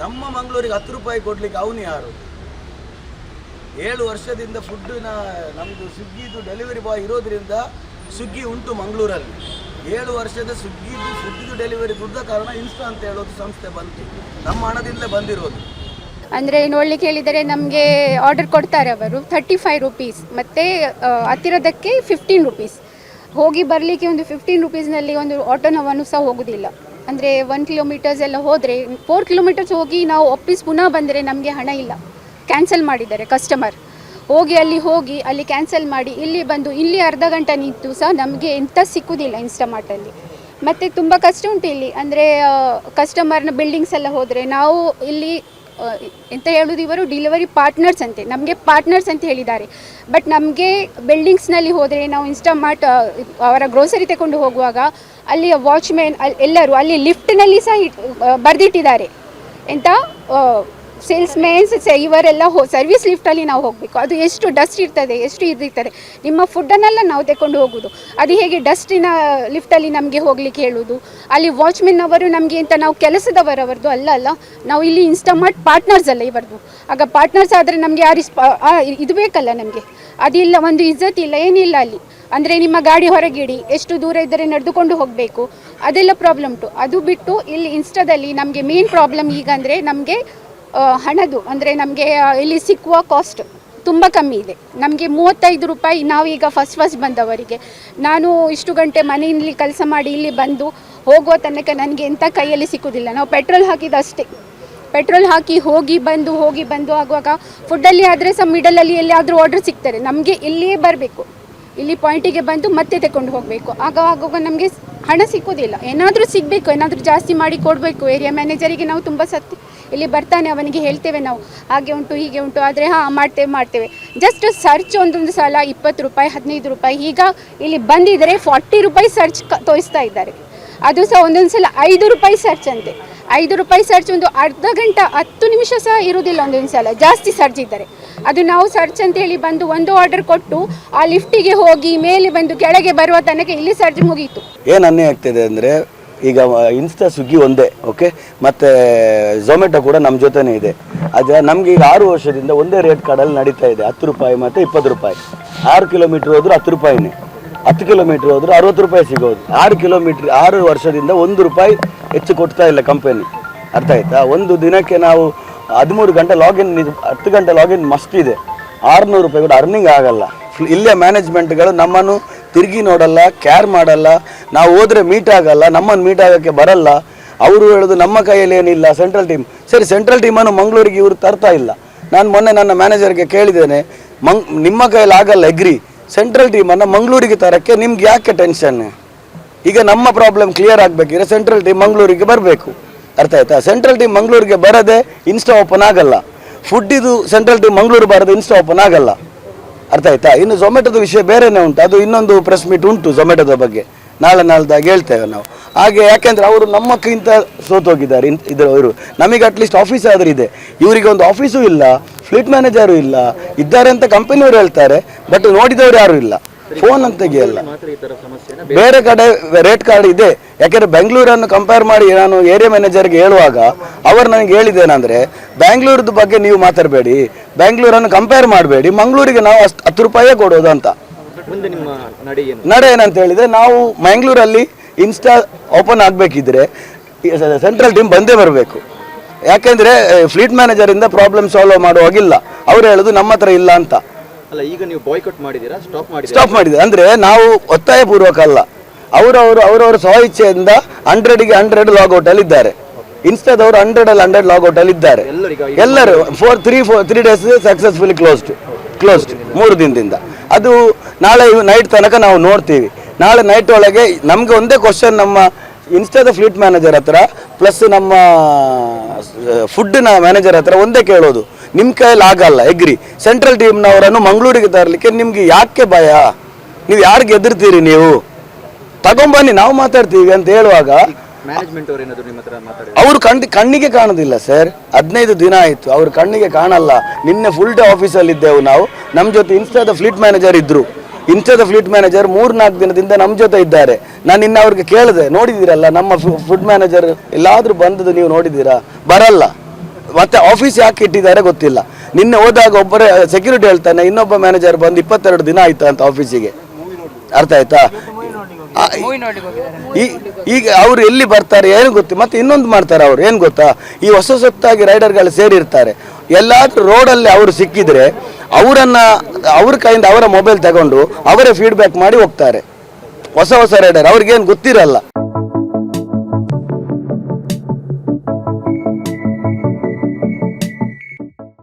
ನಮ್ಮ ಮಂಗಳೂರಿಗೆ 10 ರೂಪಾಯಿ ಕೊಡ್ಲಿಕ್ಕೆ ಅವನು ಯಾರು? 7 ವರ್ಷದಿಂದ ಫುಡ್ಡಿನ ನಮ್ಮದು ಸ್ವಿಗ್ಗಿದು ಡೆಲಿವರಿ ಬಾಯ್ ಇರೋದ್ರಿಂದ ಸ್ವಿಗ್ಗಿ ಉಂಟು ಮಂಗಳೂರಲ್ಲಿ. 7 ವರ್ಷದ ಸ್ವಿಗ್ಗಿದು ಫುಡ್ಡಿದು ಡೆಲಿವರಿ ದುಡ್ಡ ಕಾರಣ ಇನ್ಸ್ಟಾ ಅಂತ ಹೇಳೋದು ಸಂಸ್ಥೆ ಬಂತು, ನಮ್ಮ ಹಣದಿಂದ ಬಂದಿರೋದು. ಅಂದರೆ ನೋಡಲಿಕ್ಕೆ ಹೇಳಿದರೆ ನಮಗೆ ಆರ್ಡರ್ ಕೊಡ್ತಾರೆ ಅವರು 35 ರೂಪೀಸ್, ಮತ್ತು ಹತ್ತಿರದಕ್ಕೆ 15 ರೂಪೀಸ್. ಹೋಗಿ ಬರಲಿಕ್ಕೆ ಒಂದು 15 ರೂಪೀಸ್ನಲ್ಲಿ ಒಂದು ಆಟೋನವನ್ನು ಸಹ ಹೋಗೋದಿಲ್ಲ. ಅಂದರೆ 1 ಕಿಲೋಮೀಟರ್ಸ್ ಎಲ್ಲ ಹೋದರೆ 4 ಕಿಲೋಮೀಟರ್ಸ್ ಹೋಗಿ ನಾವು ವಾಪಸ್ ಪುನಃ ಬಂದರೆ ನಮಗೆ ಹಣ ಇಲ್ಲ. ಕ್ಯಾನ್ಸಲ್ ಮಾಡಿದ್ದಾರೆ ಕಸ್ಟಮರ್. ಹೋಗಿ ಅಲ್ಲಿ ಕ್ಯಾನ್ಸಲ್ ಮಾಡಿ ಇಲ್ಲಿ ಬಂದು ಇಲ್ಲಿ ಅರ್ಧ ಗಂಟೆ ನಿಂತು ಸಹ ನಮಗೆ ಎಂಥ ಸಿಕ್ಕುವುದಿಲ್ಲ ಇನ್ಸ್ಟಾಮಾರ್ಟಲ್ಲಿ. ಮತ್ತು ತುಂಬ ಕಷ್ಟ ಉಂಟು ಇಲ್ಲಿ. ಅಂದರೆ ಕಸ್ಟಮರ್ನ ಬಿಲ್ಡಿಂಗ್ಸ್ ಎಲ್ಲ ಹೋದರೆ ನಾವು ಇಲ್ಲಿ ಎಂತ ಹೇಳೋದು, ಇವರು ಡೆಲಿವರಿ ಪಾರ್ಟ್ನರ್ಸ್ ಅಂತೆ, ನಮಗೆ ಪಾರ್ಟ್ನರ್ಸ್ ಅಂತ ಹೇಳಿದ್ದಾರೆ. ಬಟ್ ನಮಗೆ ಬಿಲ್ಡಿಂಗ್ಸ್ನಲ್ಲಿ ಹೋದರೆ ನಾವು ಇನ್ಸ್ಟಾಮಾರ್ಟ್ ಅವರ ಗ್ರೋಸರಿ ತಗೊಂಡು ಹೋಗುವಾಗ ಅಲ್ಲಿ ವಾಚ್ಮೆನ್ ಎಲ್ಲರೂ ಅಲ್ಲಿ ಲಿಫ್ಟ್ನಲ್ಲಿ ಸಹ ಬರೆದಿಟ್ಟಿದ್ದಾರೆ ಎಂತ ಸೇಲ್ಸ್ಮೆನ್ಸ್ ಇವರೆಲ್ಲ ಸರ್ವಿಸ್ ಲಿಫ್ಟಲ್ಲಿ ನಾವು ಹೋಗಬೇಕು. ಅದು ಎಷ್ಟು ಡಸ್ಟ್ ಇರ್ತದೆ, ಎಷ್ಟು ಇದಿರ್ತದೆ. ನಿಮ್ಮ ಫುಡ್ಡನ್ನೆಲ್ಲ ನಾವು ತಗೊಂಡು ಹೋಗೋದು, ಅದು ಹೇಗೆ ಡಸ್ಟಿನ ಲಿಫ್ಟಲ್ಲಿ ನಮಗೆ ಹೋಗಲಿಕ್ಕೆ ಹೇಳೋದು? ಅಲ್ಲಿ ವಾಚ್ಮೆನ್ ಅವರು ನಮಗೆ ಅಂತ ನಾವು ಕೆಲಸದವರವರದು ಅಲ್ಲ, ನಾವು ಇಲ್ಲಿ ಇನ್ಸ್ಟಾಮಾರ್ಟ್ ಪಾರ್ಟ್ನರ್ಸ್ ಅಲ್ಲ ಇವರದು. ಆಗ ಪಾರ್ಟ್ನರ್ಸ್ ಆದರೆ ನಮಗೆ ಇದು ಬೇಕಲ್ಲ ನಮಗೆ, ಅದಿಲ್ಲ, ಒಂದು ಇಜ್ಜತ್ ಇಲ್ಲ, ಏನಿಲ್ಲ ಅಲ್ಲಿ. ಅಂದರೆ ನಿಮ್ಮ ಗಾಡಿ ಹೊರಗಿಡಿ, ಎಷ್ಟು ದೂರ ಇದ್ದರೆ ನಡೆದುಕೊಂಡು ಹೋಗಬೇಕು, ಅದೆಲ್ಲ ಪ್ರಾಬ್ಲಮ್ ಉಂಟು. ಅದು ಬಿಟ್ಟು ಇಲ್ಲಿ ಇನ್ಸ್ಟಾದಲ್ಲಿ ನಮಗೆ ಮೇನ್ ಪ್ರಾಬ್ಲಮ್ ಈಗ ಅಂದರೆ ನಮಗೆ ಹಣದು. ಅಂದರೆ ನಮಗೆ ಇಲ್ಲಿ ಸಿಕ್ಕುವ ಕಾಸ್ಟ್ ತುಂಬ ಕಮ್ಮಿ ಇದೆ. ನಮಗೆ 35 ರೂಪಾಯಿ. ನಾವೀಗ ಫಸ್ಟ್ ಬಂದವರಿಗೆ ನಾನು ಇಷ್ಟು ಗಂಟೆ ಮನೆಯಲ್ಲಿ ಕೆಲಸ ಮಾಡಿ ಇಲ್ಲಿ ಬಂದು ಹೋಗುವ ತನಕ ನನಗೆ ಎಂಥ ಕೈಯಲ್ಲಿ ಸಿಕ್ಕುವುದಿಲ್ಲ. ನಾವು ಪೆಟ್ರೋಲ್ ಹಾಕಿದಷ್ಟೇ, ಪೆಟ್ರೋಲ್ ಹಾಕಿ ಹೋಗಿ ಬಂದು ಆಗುವಾಗ ಫುಡ್ಡಲ್ಲಿ ಆದರೆ ಸಹ ಮಿಡಲಲ್ಲಿ ಎಲ್ಲಿಯಾದರೂ ಆರ್ಡ್ರ್ ಸಿಗ್ತಾರೆ. ನಮಗೆ ಇಲ್ಲಿಯೇ ಬರಬೇಕು, ಇಲ್ಲಿ ಪಾಯಿಂಟಿಗೆ ಬಂದು ಮತ್ತೆ ತಗೊಂಡು ಹೋಗಬೇಕು. ಆಗುವಾಗ ನಮಗೆ ಹಣ ಸಿಕ್ಕುವುದಿಲ್ಲ. ಏನಾದರೂ ಸಿಗಬೇಕು, ಏನಾದರೂ ಜಾಸ್ತಿ ಮಾಡಿ ಕೊಡಬೇಕು. ಏರಿಯಾ ಮ್ಯಾನೇಜರಿಗೆ ನಾವು ತುಂಬ ಸತಿ ಇಲ್ಲಿ ಬರ್ತಾನೆ, ಅವನಿಗೆ ಹೇಳ್ತೇವೆ ನಾವು ಹಾಗೆ ಉಂಟು ಹೀಗೆ ಉಂಟು, ಆದರೆ ಮಾಡ್ತೇವೆ. ಜಸ್ಟ್ ಸರ್ಚ್ ಒಂದೊಂದು ಸಲ 20 ರೂಪಾಯಿ 15 ರೂಪಾಯಿ. ಈಗ ಇಲ್ಲಿ ಬಂದಿದ್ದರೆ 40 ರೂಪಾಯಿ ಸರ್ಚ್ ತೋರಿಸ್ತಾ ಇದ್ದಾರೆ. ಅದು ಸಹ ಒಂದೊಂದು ಸಲ 5 ರೂಪಾಯಿ ಸರ್ಚ್ ಅಂತೆ. 5 ರೂಪಾಯಿ ಸರ್ಚ್ ಒಂದು ಅರ್ಧ ಗಂಟೆ 10 ನಿಮಿಷ ಸಹ ಇರುವುದಿಲ್ಲ ಒಂದೊಂದು ಸಲ, ಜಾಸ್ತಿ ಸರ್ಚ್ ಇದ್ದಾರೆ. ಅದು ನಾವು ಸರ್ಚ್ ಅಂತೇಳಿ ಬಂದು ಒಂದು ಆರ್ಡರ್ ಕೊಟ್ಟು ಆ ಲಿಫ್ಟಿಗೆ ಹೋಗಿ ಮೇಲೆ ಬಂದು ಕೆಳಗೆ ಬರುವ ತನಕ ಇಲ್ಲಿ ಸರ್ಚ್ ಮುಗೀತು. ಏನು ಅನ್ಯಾಯ ಆಗ್ತದೆ ಅಂದರೆ, ಈಗ ಇನ್ಸ್ಟಾ ಸ್ವಿಗ್ಗಿ ಒಂದೇ ಓಕೆ, ಮತ್ತು ಝೊಮ್ಯಾಟೊ ಕೂಡ ನಮ್ಮ ಜೊತೆನೇ ಇದೆ. ಆದರೆ ನಮಗೆ ಈಗ 6 ವರ್ಷದಿಂದ ಒಂದೇ ರೇಟ್ ಕಾರ್ಡಲ್ಲಿ ನಡೀತಾ ಇದೆ, 10 ರೂಪಾಯಿ ಮತ್ತು 20 ರೂಪಾಯಿ. 6 ಕಿಲೋಮೀಟ್ರ್ ಹೋದರೂ 10 ರೂಪಾಯಿನೇ, 10 ಕಿಲೋಮೀಟ್ರ್ ಹೋದರೂ 60 ರೂಪಾಯಿ ಸಿಗೋದು. 6 ವರ್ಷದಿಂದ 1 ರೂಪಾಯಿ ಹೆಚ್ಚು ಕೊಡ್ತಾ ಇಲ್ಲ ಕಂಪನಿ. ಅರ್ಥ ಆಯ್ತಾ? ಒಂದು ದಿನಕ್ಕೆ ನಾವು 13 ಗಂಟೆ ಲಾಗಿನ್, 10 ಗಂಟೆ ಲಾಗಿನ್ ಮಸ್ಟ್ ಇದೆ. 600 ರೂಪಾಯಿ ಕೂಡ ಅರ್ನಿಂಗ್ ಆಗಲ್ಲ. ಇಲ್ಲೇ ಮ್ಯಾನೇಜ್ಮೆಂಟ್ಗಳು ನಮ್ಮನ್ನು ತಿರುಗಿ ನೋಡಲ್ಲ, ಕೇರ್ ಮಾಡಲ್ಲ. ನಾವು ಹೋದರೆ ಮೀಟ್ ಆಗಲ್ಲ, ನಮ್ಮನ್ನು ಮೀಟ್ ಆಗೋಕ್ಕೆ ಬರಲ್ಲ. ಅವರು ಹೇಳೋದು ನಮ್ಮ ಕೈಯಲ್ಲಿ ಏನಿಲ್ಲ, ಸೆಂಟ್ರಲ್ ಟೀಮ್. ಸರಿ, ಸೆಂಟ್ರಲ್ ಟೀಮನ್ನು ಮಂಗಳೂರಿಗೆ ಇವರು ತರ್ತಾ ಇಲ್ಲ. ನಾನು ಮೊನ್ನೆ ನನ್ನ ಮ್ಯಾನೇಜರ್ಗೆ ಕೇಳಿದ್ದೇನೆ, ನಿಮ್ಮ ಕೈಯಲ್ಲಿ ಆಗಲ್ಲ ಎಗ್ರಿ, ಸೆಂಟ್ರಲ್ ಟೀಮನ್ನು ಮಂಗಳೂರಿಗೆ ತರೋಕ್ಕೆ ನಿಮ್ಗೆ ಯಾಕೆ ಟೆನ್ಷನ್? ಈಗ ನಮ್ಮ ಪ್ರಾಬ್ಲಮ್ ಕ್ಲಿಯರ್ ಆಗಬೇಕಿದ್ರೆ ಸೆಂಟ್ರಲ್ ಟೀಮ್ ಮಂಗಳೂರಿಗೆ ಬರಬೇಕು. ಅರ್ಥ ಆಯ್ತಾ? ಸೆಂಟ್ರಲ್ ಟೀಮ್ ಮಂಗಳೂರಿಗೆ ಬರದೆ ಇನ್ಸ್ಟಾ ಓಪನ್ ಆಗಲ್ಲ. ಫುಡ್ಡಿದು ಸೆಂಟ್ರಲ್ ಟೀಮ್ ಮಂಗಳೂರು ಬರದೆ ಇನ್ಸ್ಟಾ ಓಪನ್ ಆಗಲ್ಲ. ಅರ್ಥ ಆಯ್ತಾ? ಇನ್ನು ಝೊಮ್ಯಾಟೊದ ವಿಷಯ ಬೇರೆನೇ ಉಂಟು, ಅದು ಇನ್ನೊಂದು ಪ್ರೆಸ್ ಮೀಟ್ ಉಂಟು ಝೊಮ್ಯಾಟೊದ ಬಗ್ಗೆ, ನಾಳ್ದಾಗ ಹೇಳ್ತೇವೆ ನಾವು. ಹಾಗೆ ಯಾಕೆಂದರೆ ಅವರು ನಮ್ಮಕ್ಕಿಂತ ಸೋತೋಗಿದ್ದಾರೆ ಅವರು. ನಮಗೆ ಅಟ್ಲೀಸ್ಟ್ ಆಫೀಸ್ ಆದರೂ ಇದೆ, ಇವರಿಗೆ ಒಂದು ಆಫೀಸು ಇಲ್ಲ, ಫ್ಲೀಟ್ ಮ್ಯಾನೇಜರು ಇಲ್ಲ. ಇದ್ದಾರೆ ಅಂತ ಕಂಪನಿಯವರು ಹೇಳ್ತಾರೆ, ಬಟ್ ನೋಡಿದವರು ಯಾರು ಇಲ್ಲ. ಫೋನ್ ಅಂತ ತೆಗಿಯಲ್ಲ. ಬೇರೆ ಕಡೆ ರೇಟ್ ಕಾರ್ಡ್ ಇದೆ. ಯಾಕೆಂದರೆ ಬೆಂಗಳೂರನ್ನು ಕಂಪೇರ್ ಮಾಡಿ ನಾನು ಏರಿಯಾ ಮ್ಯಾನೇಜರ್ಗೆ ಹೇಳುವಾಗ ಅವರು ನನಗೆ ಹೇಳಿದ್ದೇನೆಂದರೆ, ಬೆಂಗಳೂರದ ಬಗ್ಗೆ ನೀವು ಮಾತಾಡಬೇಡಿ, ಬೆಂಗಳೂರನ್ನು ಕಂಪೇರ್ ಮಾಡಬೇಡಿ, ಮಂಗಳೂರಿಗೆ ನಾವು 10 ರೂಪಾಯೇ ಕೊಡೋದು ಅಂತ. ನಡೆ ಏನಂತ ಹೇಳಿದರೆ, ನಾವು ಮಂಗಳೂರಲ್ಲಿ ಇನ್ಸ್ಟಾ ಓಪನ್ ಆಗಬೇಕಿದ್ರೆ ಸೆಂಟ್ರಲ್ ಟೀಮ್ ಬಂದೇ ಬರಬೇಕು. ಯಾಕೆಂದರೆ ಫ್ಲೀಟ್ ಮ್ಯಾನೇಜರಿಂದ ಪ್ರಾಬ್ಲಮ್ ಸಾಲ್ವ್ ಮಾಡುವಾಗಿಲ್ಲ. ಅವರು ಹೇಳೋದು ನಮ್ಮ ಹತ್ರ ಇಲ್ಲ ಅಂತ. ಅಲ್ಲ, ಈಗ ನೀವು ಬಾಯ್ಕಾಟ್ ಮಾಡಿದ್ದೀರಾ, ಸ್ಟಾಪ್ ಮಾಡಿದ್ದೀರಾ? ಅಂದರೆ ನಾವು ಒತ್ತಾಯಪೂರ್ವಕ ಅಲ್ಲ, ಅವರವರ ಸ್ವಇಚ್ಛೆಯಿಂದ 100ಗೆ 100 ಲಾಗೌಟ್ ಅಲ್ಲಿ ಇದ್ದಾರೆ. ಇನ್ಸ್ಟಾದವರು 100ಲ್ಲಿ 100 ಲಾಗೌಟ್ ಅಲ್ಲಿ ಇದ್ದಾರೆ ಎಲ್ಲರೂ. 3 ಡೇಸ್ ಸಕ್ಸಸ್ಫುಲಿ ಕ್ಲೋಸ್ಡ್ 3 ದಿನದಿಂದ. ಅದು ನಾಳೆ ನೈಟ್ ತನಕ ನಾವು ನೋಡ್ತೀವಿ. ನಾಳೆ ನೈಟ್ ಒಳಗೆ ನಮಗೆ ಒಂದೇ ಕ್ವಶನ್ ನಮ್ಮ ಇನ್ಸ್ಟಾದ ಫ್ಲೀಟ್ ಮ್ಯಾನೇಜರ್ ಹತ್ರ ಪ್ಲಸ್ ನಮ್ಮ ಫುಡ್ನ ಮ್ಯಾನೇಜರ್ ಹತ್ರ ಒಂದೇ ಕೇಳೋದು, ನಿಮ್ಮ ಕೈಯಲ್ಲಿ ಆಗಲ್ಲ ಎಗ್ರಿ, ಸೆಂಟ್ರಲ್ ಟೀಮ್ನವರನ್ನು ಮಂಗಳೂರಿಗೆ ತರಲಿಕ್ಕೆ ನಿಮ್ಗೆ ಯಾಕೆ ಭಯ? ನೀವು ಯಾರಿಗೆ ಎದುರ್ತೀರಿ? ನೀವು ತಗೊಂಬನ್ನಿ, ನಾವು ಮಾತಾಡ್ತೀವಿ ಅಂತ ಹೇಳುವಾಗ ಅವರು ಕಣ್ಣಿಗೆ ಕಾಣೋದಿಲ್ಲ ಸರ್. 15 ದಿನ ಆಯಿತು, ಅವ್ರ ಕಣ್ಣಿಗೆ ಕಾಣಲ್ಲ. ನಿನ್ನೆ ಫುಲ್ ಡೇ ಆಫೀಸಲ್ಲಿ ಇದ್ದೆವು ನಾವು. ನಮ್ಮ ಜೊತೆ ಇನ್ಸ್ಟಾದ ಫ್ಲೀಟ್ ಮ್ಯಾನೇಜರ್ ಇದ್ರು. ಇನ್ಸ್ಟಾದ ಫ್ಲೀಟ್ ಮ್ಯಾನೇಜರ್ 3-4 ದಿನದಿಂದ ನಮ್ಮ ಜೊತೆ ಇದ್ದಾರೆ. ನಾನು ಇನ್ನು ಅವ್ರಿಗೆ ಕೇಳಿದೆ, ನೋಡಿದ್ದೀರಲ್ಲ ನಮ್ಮ ಫುಡ್ ಮ್ಯಾನೇಜರ್ ಎಲ್ಲಾದರೂ ಬಂದದ್ದು ನೀವು ನೋಡಿದ್ದೀರಾ? ಬರಲ್ಲ. ಮತ್ತೆ ಆಫೀಸ್ ಯಾಕೆ ಇಟ್ಟಿದ್ದಾರೆ ಗೊತ್ತಿಲ್ಲ. ನಿನ್ನೆ ಹೋದಾಗ ಒಬ್ಬರೇ ಸೆಕ್ಯೂರಿಟಿ ಹೇಳ್ತಾನೆ, ಇನ್ನೊಬ್ಬ ಮ್ಯಾನೇಜರ್ ಬಂದು 22 ದಿನ ಆಯ್ತು ಅಂತ ಆಫೀಸಿಗೆ. ಅರ್ಥ ಆಯ್ತಾ? ಈಗ ಅವ್ರು ಎಲ್ಲಿ ಬರ್ತಾರೆ ಏನು ಗೊತ್ತು. ಮತ್ತೆ ಇನ್ನೊಂದು ಮಾಡ್ತಾರೆ ಅವ್ರು, ಏನು ಗೊತ್ತಾ, ಈ ಹೊಸತಾಗಿ ರೈಡರ್ಗಳು ಸೇರಿರ್ತಾರೆ, ಎಲ್ಲಾದ್ರೂ ರೋಡಲ್ಲಿ ಅವರು ಸಿಕ್ಕಿದ್ರೆ ಅವ್ರ ಕೈಯಿಂದ ಅವರ ಮೊಬೈಲ್ ತಗೊಂಡು ಅವರೇ ಫೀಡ್ಬ್ಯಾಕ್ ಮಾಡಿ ಹೋಗ್ತಾರೆ. ಹೊಸ ರೈಡರ್ ಅವ್ರಿಗೇನು ಗೊತ್ತಿರಲ್ಲ.